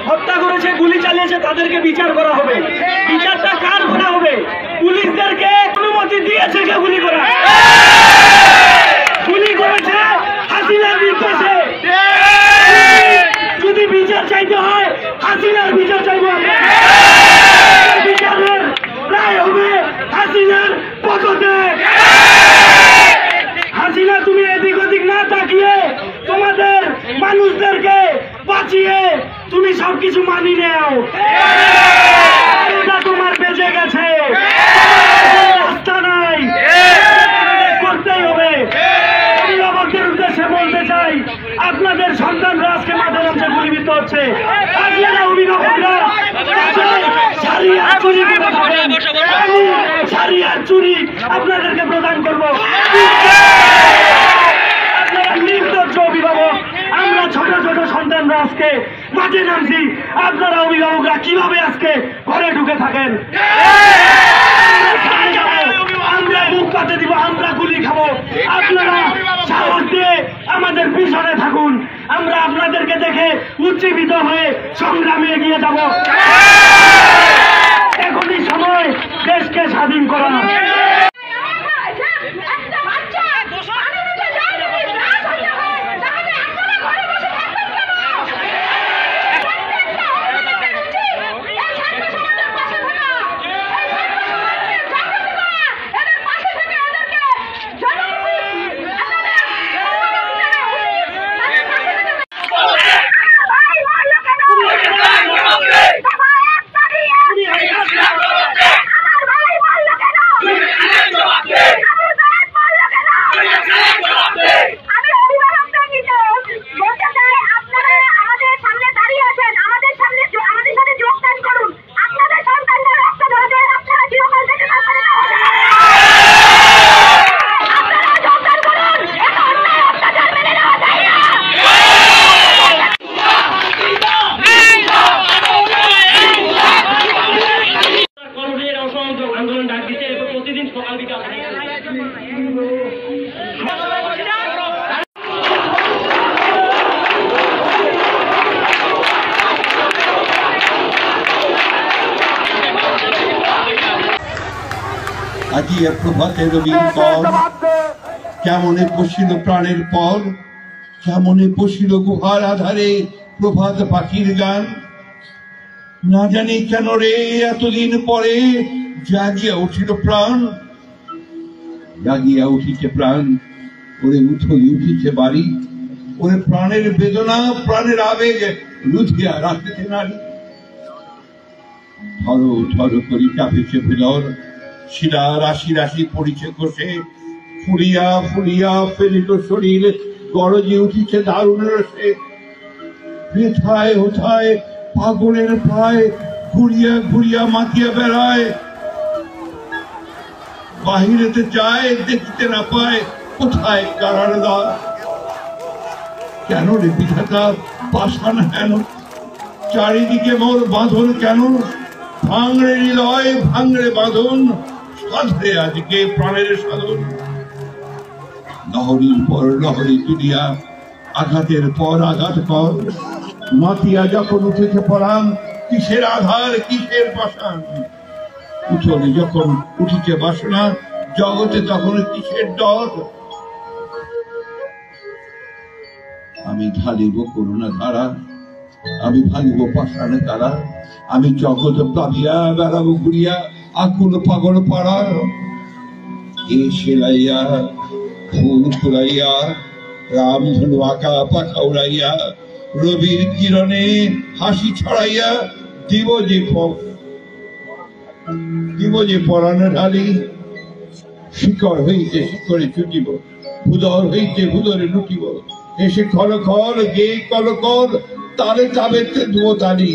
হত্যা করেছে, গুলি চালিয়েছে, তাদেরকে বিচার করা হবে। বিচারটা কার করা হবে? পুলিশদেরকে অনুমতি দিয়েছে কে গুলি করা? গুলি করেছে হাসিনার নির্দেশে। যদি বিচার চাইতে হয় হাসিনার বিচার চাইব। বিচারের রায় হবে হাসিনার পদত্যাগ। হাসিনা, তুমি এদিক ওদিক না তাকিয়ে তোমাদের মানুষদেরকে বাঁচিয়ে তুমি সবকিছু মানি নাও। এটা তোমার বেঁচে গেছে, রাস্তা নাই, করতেই হবে। অভিভাবকদের উদ্দেশ্যে বলতে চাই, আপনাদের সন্তানরা আজকে মাঠে নামছে, গুলিবিদ্ধ হচ্ছে। আপনারা অভিভাবকরা সারিয়ার চুরি আপনাদেরকে প্রদান করবো। আপনারা নির্লজ্জ অভিভাবক। আমরা ছোট ছোট সন্তানরা আজকে মাঠে নামছি, আপনারা অভিভাবকরা কিভাবে আজকে ঘরে ঢুকে থাকেন? আমরা মুখ পাতে দিব, আমরা গুলি খাবো। আপনারা সাহস দিয়ে আমাদের পিছনে থাকুন, আমরা আপনাদেরকে দেখে উজ্জীবিত হয়ে সংগ্রামে এগিয়ে যাব। এখনই সময় দেশকে স্বাধীন করা। আজি প্রভাতে রবির পর কেমনে পশিল প্রাণের পর, কেমনে পশিল গুহার আধারে প্রভাত পাখির গান। না জানি কেন রে এতদিন পরে জাগিয়া উঠিল প্রাণ, জাগিয়া উঠিছে প্রাণ। ওরে উঠলি উঠিছে বাড়ি, ওরে প্রাণের বেদনা প্রাণের আবেগ রুধিয়া রাখতে নারী। থরো থরো করি কাঁপিছে ভুলর, শিরা রাশি রাশি পড়িছে কোষে। ফুলিয়া ফুলিয়া ফেলিল শরীর, গরজে উঠিছে দারুণ রসে। হেথায় হোথায় পাগলের পায়, ঘুরিয়া ঘুরিয়া মাতিয়া বেড়ায়। বাহিরেতে যায় দেখিতে না পায়, কোথায় কারার দ্বার। কেন রে বিধাতা পাষাণ হেন, চারিদিকে মোর বাঁধন কেন? ভাঙড়ে হৃদয় ভাঙড়ে বাঁধন, সাধরে আজকে প্রাণের সাধন। লহরীর পর লহরী তুলিয়া আঘাতের পর আঘাত কর। মাতিয়া যখন উঠেছে পরাণ, কিসের আধার কিসের পাষাণ। উঠোনে যখন উঠিছে বাসনা, জগতে তখন কিসের ডর। আমি ঢালিব করুণা ধারা, আমি ভাঙিব পাষাণে তারা। আমি জগৎ প্লাবিয়া বেড়াবো ঘুরিয়া আকুল পাগল পাড়া। এ সেলাইয়া ফুল ফুলাইয়া, রামধনু আঁকা পাখা উড়াইয়া, রবির কিরণে হাসি ছড়াইয়া দিব যে পরাণ ঢালি। শিকড় হইতে শিকড়ে ছুটিব, ভুদর হইতে ভুদরে লুটিব। এসে খল খল গে কল কল, তালে চাবে দেব তালি।